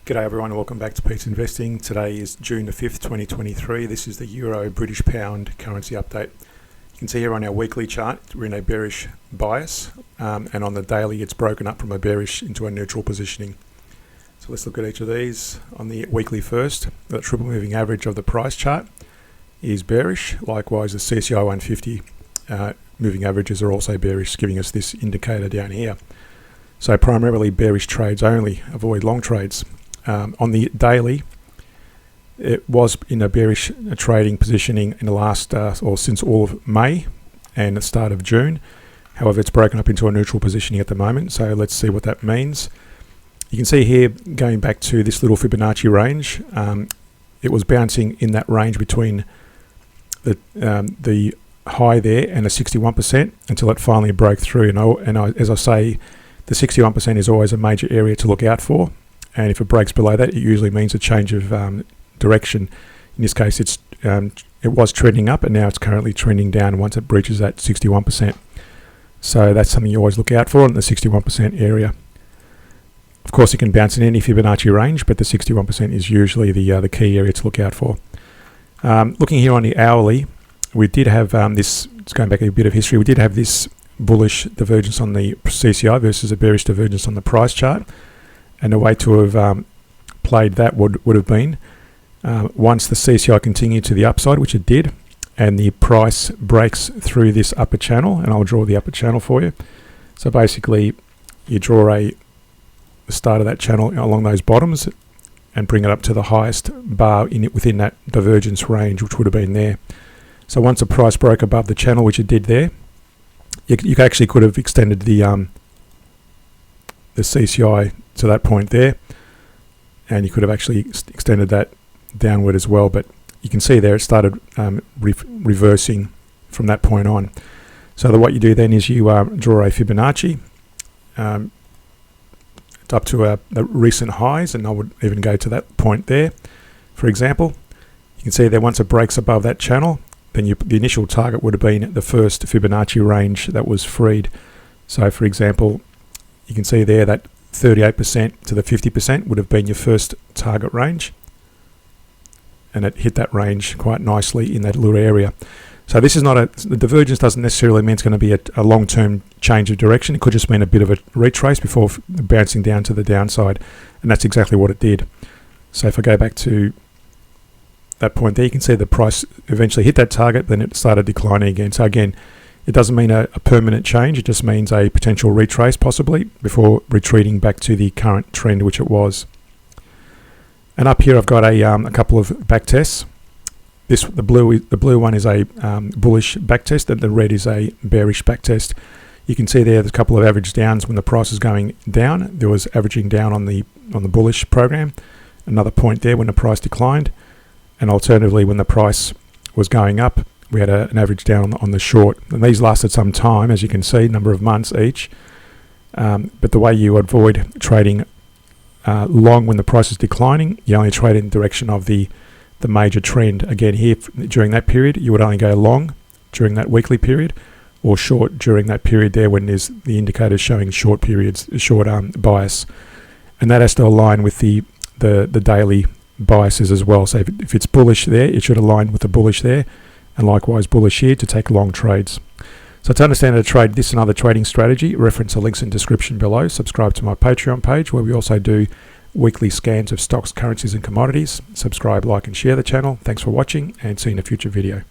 G'day everyone, and welcome back to Pete's Investing. Today is June the 5th, 2023. This is the Euro British Pound currency update. You can see here on our weekly chart, we're in a bearish bias, and on the daily it's broken up from a bearish into a neutral positioning. So let's look at each of these. On the weekly first, the triple moving average of the price chart is bearish. Likewise, the CCI 150 moving averages are also bearish, giving us this indicator down here. So primarily bearish trades only, avoid long trades. On the daily, it was in a bearish trading positioning in the last, or since all of May and the start of June. However, it's broken up into a neutral positioning at the moment. So let's see what that means. You can see here, going back to this little Fibonacci range, it was bouncing in that range between the high there and the 61% until it finally broke through. As I say, the 61% is always a major area to look out for. And if it breaks below that, it usually means a change of direction. In this case, it was trending up, and now it's currently trending down once it breaches that 61%. So that's something you always look out for in the 61% area. Of course, it can bounce in any Fibonacci range, but the 61% is usually the key area to look out for. Looking here on the hourly, we did have this, it's going back a bit of history, we did have this bullish divergence on the CCI versus a bearish divergence on the price chart. And the way to have played that would have been once the CCI continued to the upside, which it did, and the price breaks through this upper channel, and I'll draw the upper channel for you. So basically, you draw the start of that channel along those bottoms and bring it up to the highest bar within that divergence range, which would have been there. So once the price broke above the channel, which it did there, you actually could have extended the CCI to that point there, and you could have actually extended that downward as well, but you can see there it started reversing from that point on. So what you do then is you draw a Fibonacci up to the recent highs, and I would even go to that point there. For example, you can see there once it breaks above that channel, then the initial target would have been the first Fibonacci range that was freed. So for example, you can see there that 38% to the 50% would have been your first target range, and it hit that range quite nicely in that little area. So this is not the divergence doesn't necessarily mean it's going to be a long-term change of direction. It could just mean a bit of a retrace before bouncing down to the downside, and that's exactly what it did. So if I go back to that point there, you can see the price eventually hit that target, then it started declining again. So again, it doesn't mean a permanent change, it just means a potential retrace possibly before retreating back to the current trend which it was. And up here I've got a couple of back tests. The blue one is a bullish back test, and the red is a bearish back test. You can see there's a couple of average downs when the price is going down. There was averaging down on the bullish program, another point there when the price declined, and alternatively when the price was going up, we had an average down on the short, and these lasted some time, as you can see, number of months each. But the way you avoid trading long when the price is declining, you only trade in the direction of the major trend. Again, here during that period, you would only go long during that weekly period, or short during that period there when there's the indicators showing short periods, short bias, and that has to align with the daily biases as well. So if it's bullish there, it should align with the bullish there, and likewise bullish here to take long trades. So to understand how to trade this and other trading strategy, reference the links in the description below. Subscribe to my Patreon page, where we also do weekly scans of stocks, currencies and commodities. Subscribe, like and share the channel. Thanks for watching, and see you in a future video.